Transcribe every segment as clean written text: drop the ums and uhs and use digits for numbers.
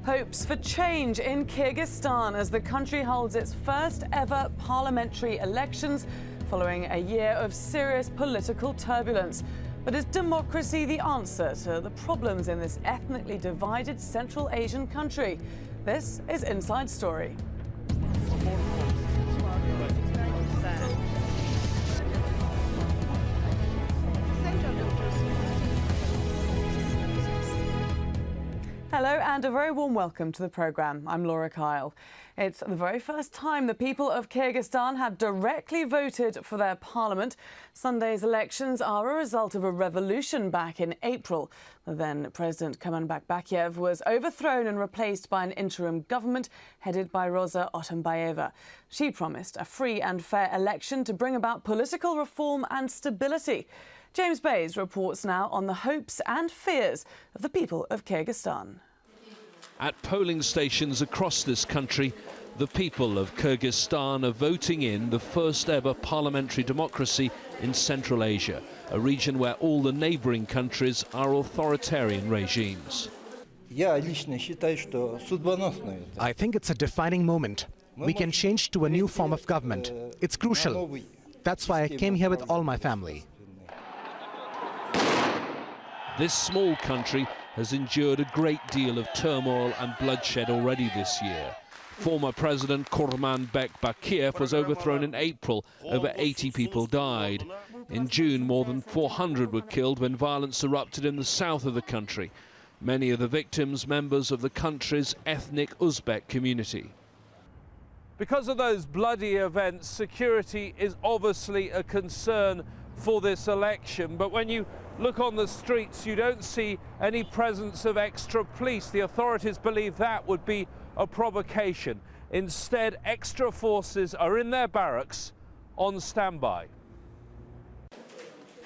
Hopes for change in Kyrgyzstan as the country holds its first ever parliamentary elections following a year of serious political turbulence. But is democracy the answer to the problems in this ethnically divided Central Asian country? This is Inside Story. Hello and a very warm welcome to the programme. I'm Laura Kyle. It's the very first time the people of Kyrgyzstan have directly voted for their parliament. Sunday's elections are a result of a revolution back in April. The then President Kurmanbek Bakiev was overthrown and replaced by an interim government headed by Rosa Otunbayeva. She promised a free and fair election to bring about political reform and stability. James Bays reports now on the hopes and fears of the people of Kyrgyzstan. At polling stations across this country, the people of Kyrgyzstan are voting in the first ever parliamentary democracy in Central Asia, a region where all the neighbouring countries are authoritarian regimes. I think it's a defining moment. We can change to a new form of government. It's crucial. That's why I came here with all my family. This small country has endured a great deal of turmoil and bloodshed already this year. Former President Kurmanbek Bakiev was overthrown in April. Over 80 people died. In June, more than 400 were killed when violence erupted in the south of the country. Many of the victims members of the country's ethnic Uzbek community. Because of those bloody events, security is obviously a concern for this election. But when you look on the streets, you don't see any presence of extra police. The authorities believe that would be a provocation. Instead, extra forces are in their barracks on standby.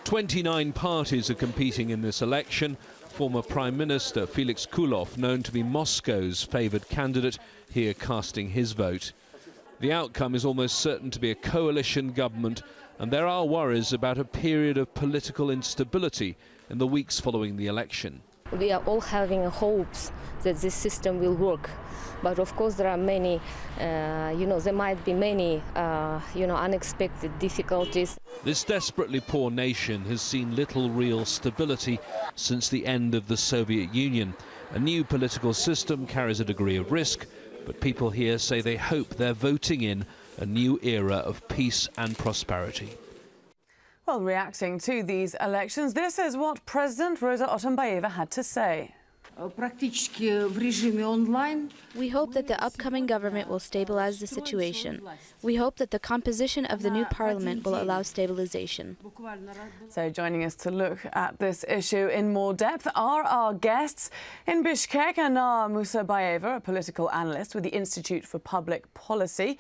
29 parties are competing in this election. Former Prime Minister Felix Kulov, known to be Moscow's favoured candidate, here casting his vote. The outcome is almost certain to be a coalition government, and there are worries about a period of political instability in the weeks following the election. We are all having hopes that this system will work, but of course there are many, there might be many, unexpected difficulties. This desperately poor nation has seen little real stability since the end of the Soviet Union. A new political system carries a degree of risk, but people here say they hope they're voting in a new era of peace and prosperity. Well, reacting to these elections, this is what President Rosa Otunbayeva had to say. We hope that the upcoming government will stabilize the situation. We hope that the composition of the new parliament will allow stabilization. So joining us to look at this issue in more depth are our guests. In Bishkek, Anar Musabayeva, a political analyst with the Institute for Public Policy.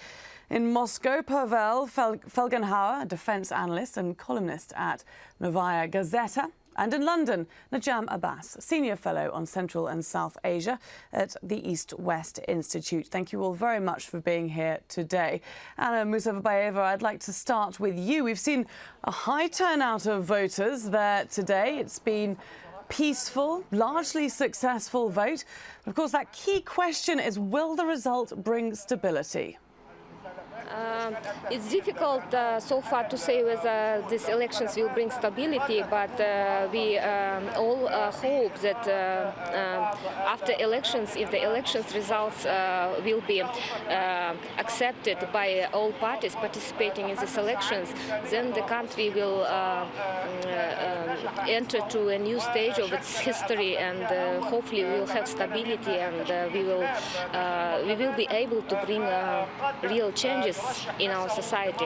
In Moscow, Pavel Felgenhauer, a defence analyst and columnist at Novaya Gazeta. And in London, Najam Abbas, Senior Fellow on Central and South Asia at the East-West Institute. Thank you all very much for being here today. Anar Musabayeva, I'd like to start with you. We've seen a high turnout of voters there today. It's been peaceful, largely successful vote. Of course, that key question is, will the result bring stability? It's difficult so far to say whether these elections will bring stability, but we all hope that after elections, if the elections results will be accepted by all parties participating in these elections, then the country will enter to a new stage of its history, and hopefully we will have stability, and we will be able to bring real changes in our society.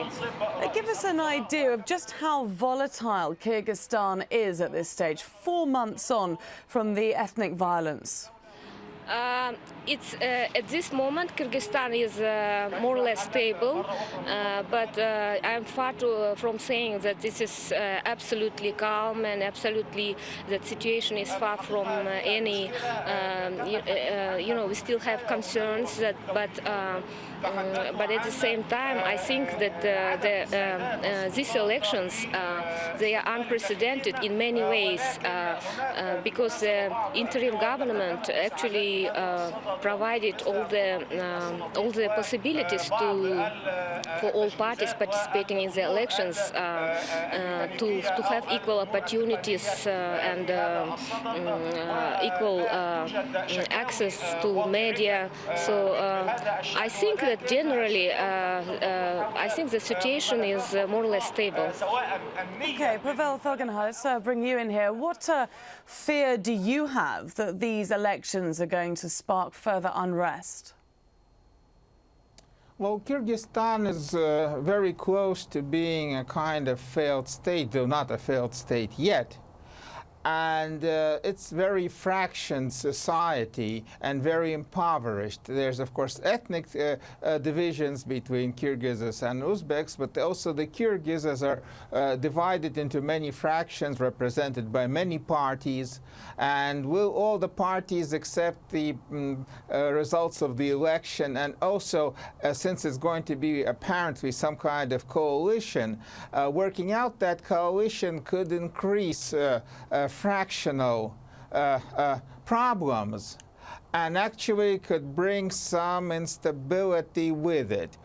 Give us an idea of just how volatile Kyrgyzstan is at this stage, 4 months on from the ethnic violence. It's at this moment Kyrgyzstan is more or less stable, but I'm far from saying that this is absolutely calm and absolutely that situation is far from any we still have concerns that, but at the same time, I think that these elections they are unprecedented in many ways because the interim government actually provided all the possibilities for all parties participating in the elections to have equal opportunities and equal access to media. So I think that generally, I think the situation is more or less stable. Okay, Pavel Felgenhar, let's bring you in here. What fear do you have that these elections are going to spark further unrest? Well, Kyrgyzstan is very close to being a kind of failed state, though not a failed state yet. And it's very fractioned society and very impoverished. There's, of course, ethnic divisions between Kyrgyzs and Uzbeks, but also the Kyrgyzs are divided into many fractions represented by many parties. And will all the parties accept the results of the election? And also, since it's going to be apparently some kind of coalition, working out that coalition could increase fractional problems and actually could bring some instability with it.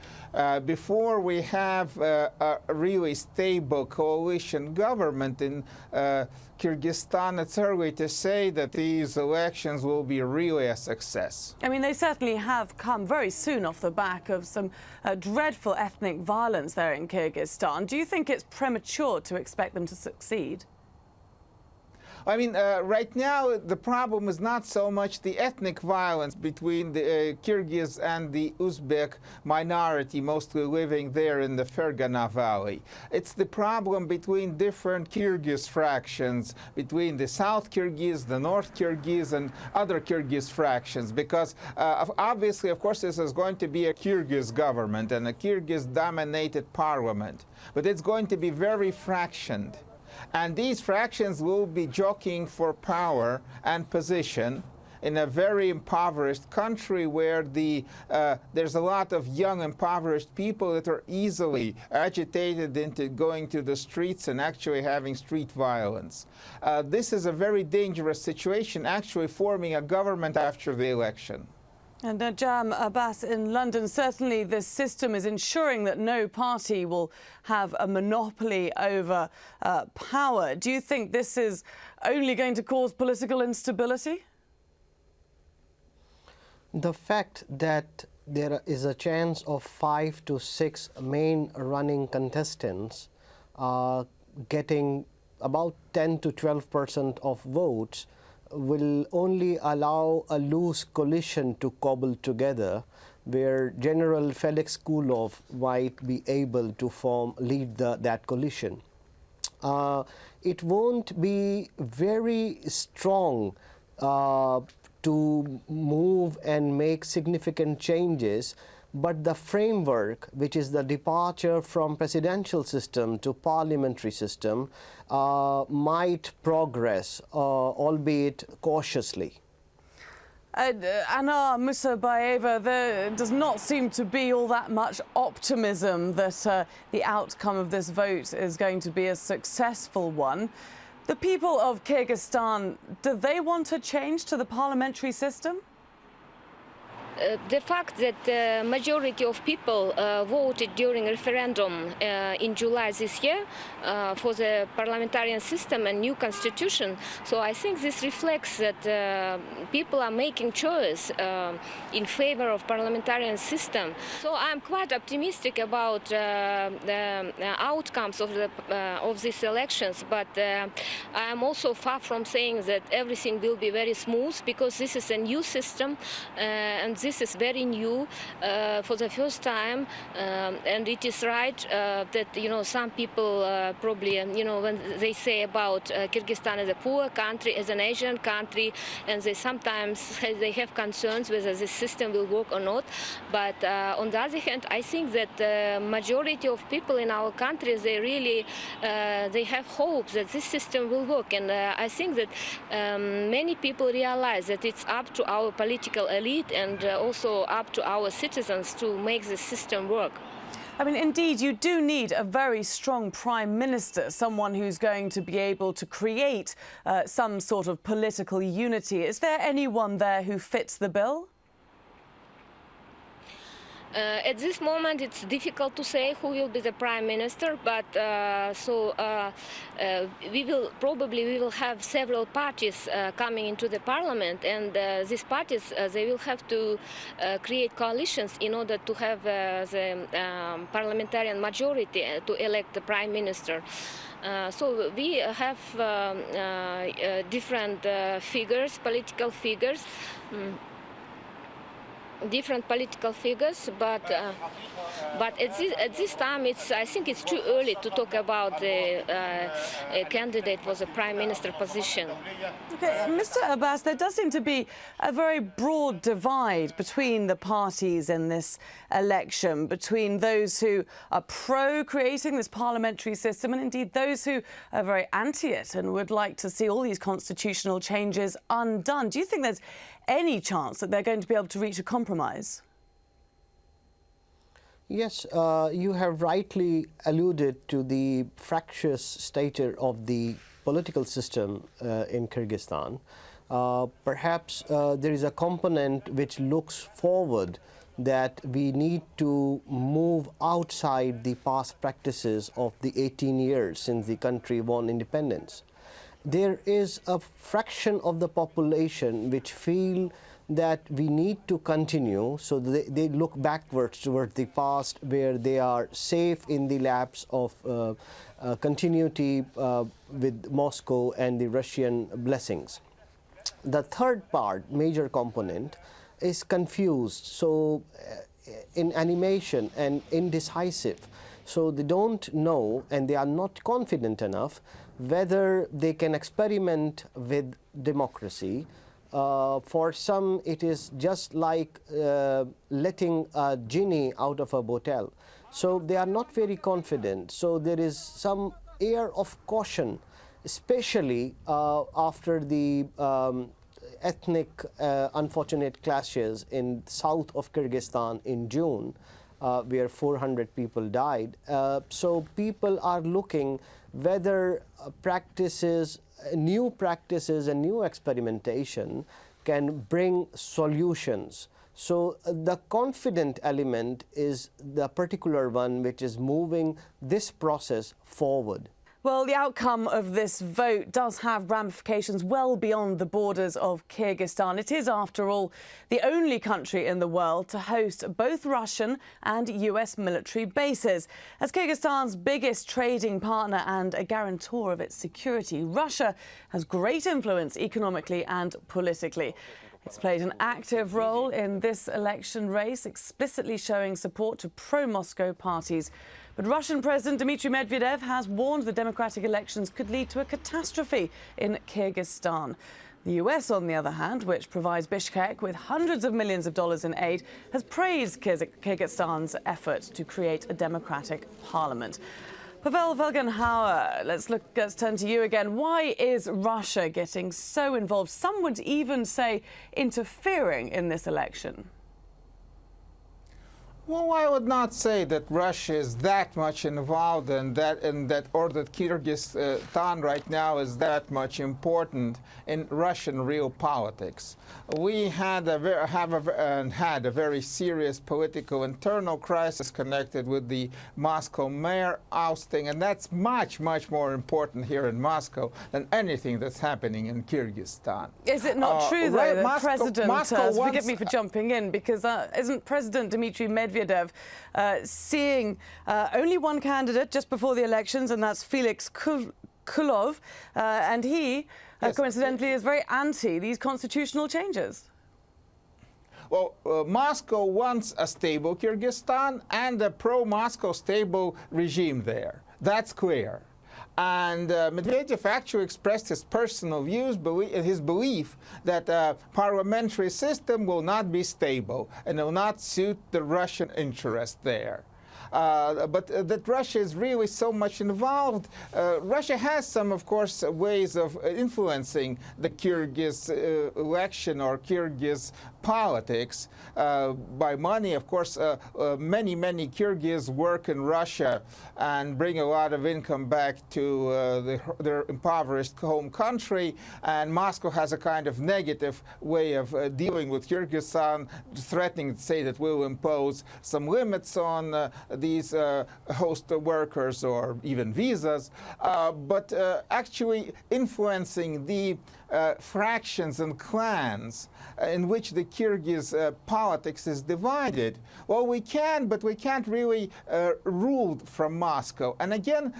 Before we have a really stable coalition government in Kyrgyzstan, it's early to say that these elections will be really a success. I mean, they certainly have come very soon off the back of some dreadful ethnic violence there in Kyrgyzstan. Do you think it's premature to expect them to succeed? I mean, right now, the problem is not so much the ethnic violence between the Kyrgyz and the Uzbek minority, mostly living there in the Fergana Valley. It's the problem between different Kyrgyz fractions, between the South Kyrgyz, the North Kyrgyz, and other Kyrgyz fractions, because obviously, of course, this is going to be a Kyrgyz government and a Kyrgyz-dominated parliament, but it's going to be very fractioned. And these fractions will be jockeying for power and position in a very impoverished country where there's a lot of young impoverished people that are easily agitated into going to the streets and actually having street violence. This is a very dangerous situation, actually forming a government after the election. And Najam Abbas in London, certainly this system is ensuring that no party will have a monopoly over power. Do you think this is only going to cause political instability? The fact that there is a chance of 5 to 6 main running contestants getting about 10 to 12% of votes will only allow a loose coalition to cobble together, where General Felix Kulov might be able to lead that coalition. It won't be very strong to move and make significant changes, but the framework, which is the departure from presidential system to parliamentary system, might progress, albeit cautiously. Anna Musabayeva, there does not seem to be all that much optimism that the outcome of this vote is going to be a successful one. The people of Kyrgyzstan, do they want a change to the parliamentary system? The fact that the majority of people voted during referendum in July this year for the parliamentarian system and new constitution, so I think this reflects that people are making choice in favor of parliamentarian system. So I'm quite optimistic about the outcomes of these elections, but I am also far from saying that everything will be very smooth, because this is a new system and this is very new for the first time, and it is right that some people probably when they say about Kyrgyzstan as a poor country, as an Asian country, and they sometimes they have concerns whether this system will work or not. But on the other hand, I think that the majority of people in our country, they really they have hope that this system will work, and I think that many people realize that it's up to our political elite and also up to our citizens to make the system work. I mean, indeed, you do need a very strong prime minister, someone who's going to be able to create some sort of political unity. Is there anyone there who fits the bill? At this moment, it's difficult to say who will be the prime minister, but we will have several parties coming into the parliament, and these parties they will have to create coalitions in order to have the parliamentarian majority to elect the prime minister. So we have different figures, political figures. Different political figures, but at this time, I think it's too early to talk about the candidate for the prime minister position. Okay, Mr. Abbas, there does seem to be a very broad divide between the parties in this election, between those who are pro-creating this parliamentary system and indeed those who are very anti it and would like to see all these constitutional changes undone. Do you think there's any chance that they're going to be able to reach a compromise? Yes, you have rightly alluded to the fractious stature of the political system in Kyrgyzstan. Perhaps there is a component which looks forward that we need to move outside the past practices of the 18 years since the country won independence. There is a fraction of the population which feel that we need to continue, so they look backwards towards the past where they are safe in the laps of continuity with Moscow and the Russian blessings. The third part, major component, is confused, so in animation and indecisive. So they don't know and they are not confident enough whether they can experiment with democracy. For some, it is just like letting a genie out of a bottle. So they are not very confident. So there is some air of caution, especially after the ethnic unfortunate clashes in south of Kyrgyzstan in June, where 400 people died. So people are looking whether new practices and new experimentation can bring solutions. So the confident element is the particular one which is moving this process forward. Well, the outcome of this vote does have ramifications well beyond the borders of Kyrgyzstan. It is, after all, the only country in the world to host both Russian and US military bases. As Kyrgyzstan's biggest trading partner and a guarantor of its security, Russia has great influence economically and politically. It's played an active role in this election race, explicitly showing support to pro-Moscow parties. But Russian President Dmitry Medvedev has warned the democratic elections could lead to a catastrophe in Kyrgyzstan. The US, on the other hand, which provides Bishkek with hundreds of millions of dollars in aid, has praised Kyrgyzstan's effort to create a democratic parliament. Pavel Velgenhauer, let's turn to you again. Why is Russia getting so involved? Some would even say interfering in this election. Well, I would not say that Russia is that much involved or that Kyrgyzstan right now is that much important in Russian real politics. We had a very serious political internal crisis connected with the Moscow mayor ousting, and that's much more important here in Moscow than anything that's happening in Kyrgyzstan. Is it not true, though, that forgive me for jumping in, because isn't President Dmitry Medvedev seeing only one candidate just before the elections, and that's Felix Kulov, and he, coincidentally, is very anti these constitutional changes? Well, Moscow wants a stable Kyrgyzstan and a pro-Moscow stable regime there. That's clear. And Medvedev actually expressed his personal views, his belief that a parliamentary system will not be stable and will not suit the Russian interest there. But that Russia is really so much involved. Russia has some, of course, ways of influencing the Kyrgyz election or Kyrgyz politics by money. Of course, many Kyrgyz work in Russia and bring a lot of income back to their impoverished home country. And Moscow has a kind of negative way of dealing with Kyrgyzstan, threatening to say that we'll impose some limits on these host workers or even visas, but actually influencing the fractions and clans in which the Kyrgyz politics is divided. Well, we can, but we can't really rule from Moscow. And again,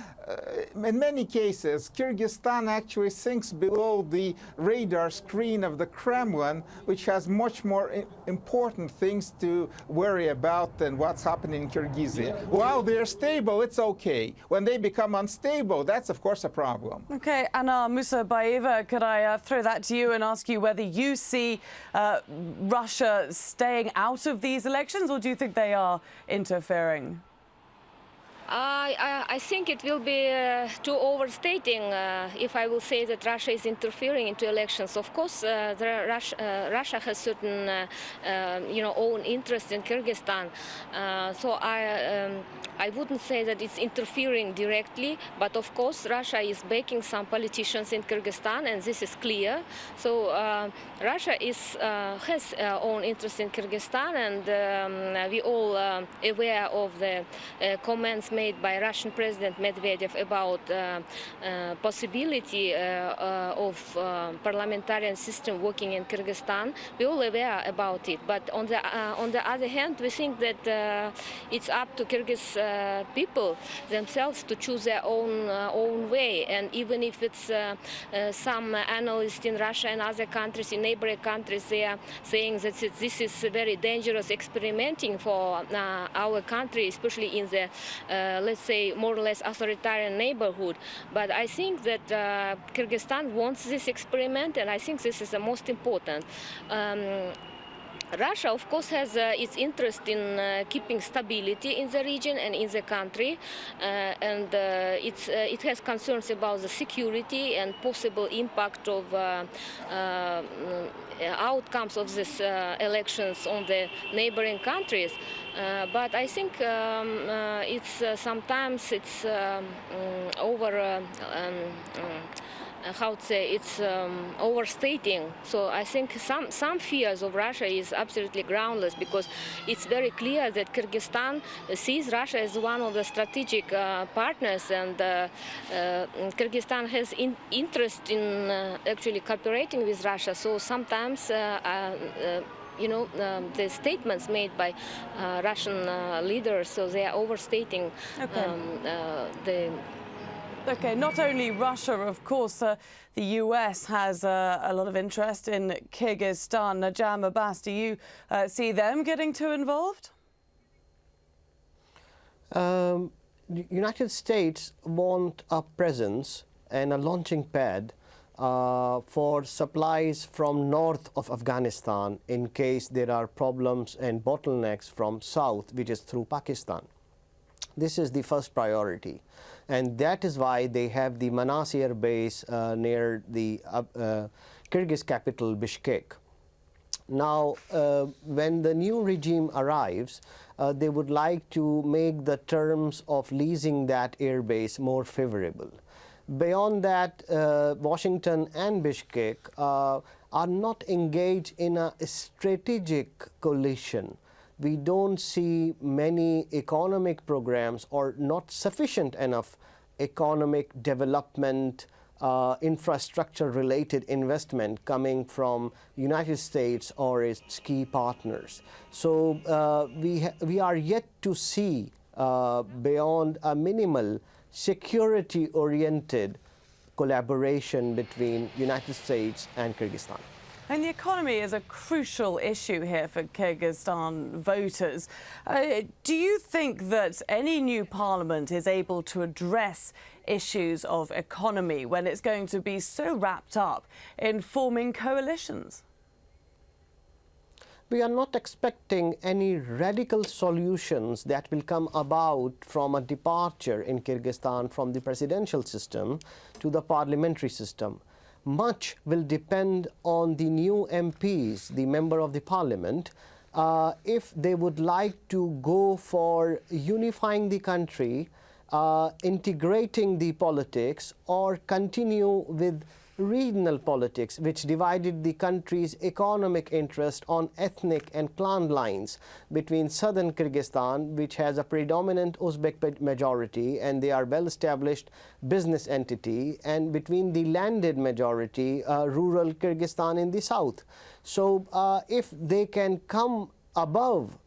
in many cases, Kyrgyzstan actually sinks below the radar screen of the Kremlin, which has much more important things to worry about than what's happening in Kyrgyzstan. While they're stable, it's okay. When they become unstable, that's of course a problem. Okay, Anna Musabayeva, could I throw that to you and ask you whether you see Russia staying out of these elections, or do you think they are interfering? I think it will be too overstating if I will say that Russia is interfering into elections. Of course, Russia has certain, own interest in Kyrgyzstan. So I wouldn't say that it's interfering directly, but of course Russia is backing some politicians in Kyrgyzstan, and this is clear. So Russia has own interest in Kyrgyzstan, and we all aware of the comments made by Russian President Medvedev about possibility of parliamentarian system working in Kyrgyzstan. We're all aware about it, but on the other hand, we think that it's up to Kyrgyz people themselves to choose their own way. And even if it's some analysts in Russia and other countries, in neighboring countries, they are saying that this is very dangerous experimenting for our country, especially in the let's say, more or less authoritarian neighborhood. But I think that Kyrgyzstan wants this experiment, and I think this is the most important. Russia, of course, has its interest in keeping stability in the region and in the country, and it has concerns about the security and possible impact of outcomes of these elections on the neighboring countries. But I think sometimes it's over. How to say, it's overstating. So I think some fears of Russia is absolutely groundless, because it's very clear that Kyrgyzstan sees Russia as one of the strategic partners, and Kyrgyzstan has interest in actually cooperating with Russia. So sometimes the statements made by Russian leaders, so they are overstating the. Okay, not only Russia, of course, the US has a lot of interest in Kyrgyzstan. Najam Abbas, do you see them getting too involved? The United States want a presence and a launching pad for supplies from north of Afghanistan in case there are problems and bottlenecks from south, which is through Pakistan. This is the first priority, and that is why they have the Manas Air Base near the Kyrgyz capital Bishkek. Now, when the new regime arrives, they would like to make the terms of leasing that airbase more favorable. Beyond that, Washington and Bishkek are not engaged in a strategic coalition. We don't see many economic programs or not sufficient enough economic development, infrastructure-related investment coming from United States or its key partners. So we are yet to see beyond a minimal security-oriented collaboration between United States and Kyrgyzstan. And the economy is a crucial issue here for Kyrgyzstan voters. Do you think that any new parliament is able to address issues of economy when it's going to be so wrapped up in forming coalitions? We are not expecting any radical solutions that will come about from a departure in Kyrgyzstan from the presidential system to the parliamentary system. Much will depend on the new MPs, the member of the parliament, if they would like to go for unifying the country, integrating the politics, or continue with regional politics, which divided the country's economic interest on ethnic and clan lines between southern Kyrgyzstan, which has a predominant Uzbek majority and they are well-established business entity, and between the landed majority, rural Kyrgyzstan in the south. So if they can come above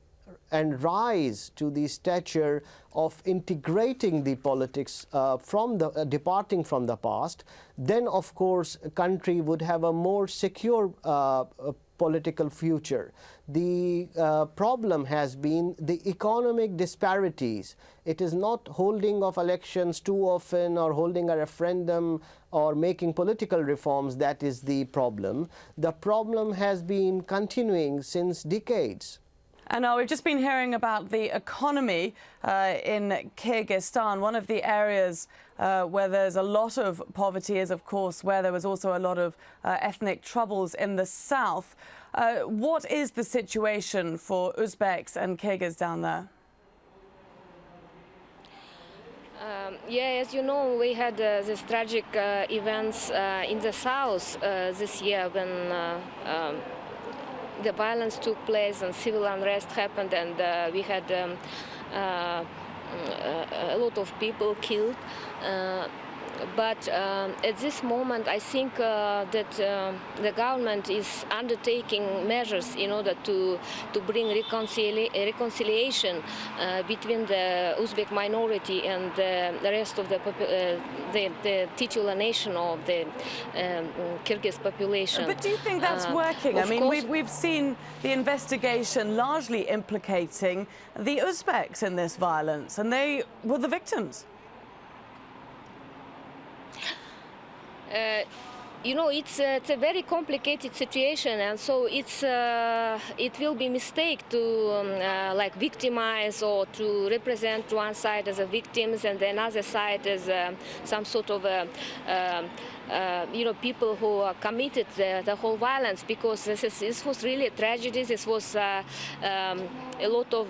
and rise to the stature of integrating the politics departing from the past, then of course a country would have a more secure political future. The problem has been the economic disparities. It is not holding of elections too often or holding a referendum or making political reforms that is the problem. The problem has been continuing since decades. And we've just been hearing about the economy in Kyrgyzstan. One of the areas where there's a lot of poverty is, of course, where there was also a lot of ethnic troubles in the south. What is the situation for Uzbeks and Kyrgyz down there? Yeah, as you know, we had these tragic events in the south this year when the violence took place and civil unrest happened, and we had a lot of people killed. But at this moment, I think that the government is undertaking measures in order to bring reconciliation between the Uzbek minority and the rest of the titular nation of the Kyrgyz population. But do you think that's working? I mean, we've seen the investigation largely implicating the Uzbeks in this violence, and they were the victims. You know, it's a very complicated situation, and so it will be a mistake to like victimize or to represent one side as a victims and the other side as some sort of you know, people who committed the whole violence, because this was really a tragedy. This was a lot of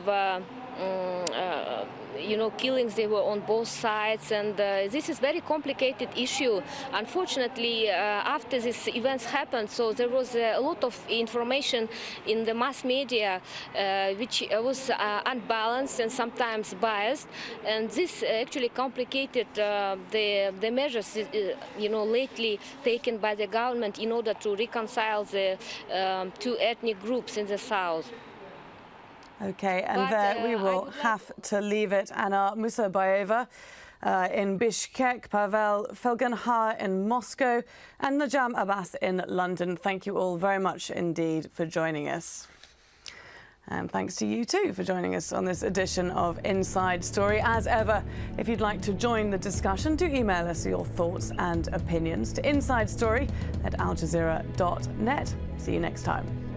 you know, killings. They were on both sides, and this is very complicated issue. Unfortunately, after these events happened, so there was a lot of information in the mass media which was unbalanced and sometimes biased, and this actually complicated the measures you know, lately taken by the government in order to reconcile the two ethnic groups in the south. OK, and there we will have to leave it. Anna Musabayeva in Bishkek, Pavel Felgenha in Moscow, and Najam Abbas in London. Thank you all very much indeed for joining us. And thanks to you too for joining us on this edition of Inside Story. As ever, if you'd like to join the discussion, do email us your thoughts and opinions to insidestory@aljazeera.net. See you next time.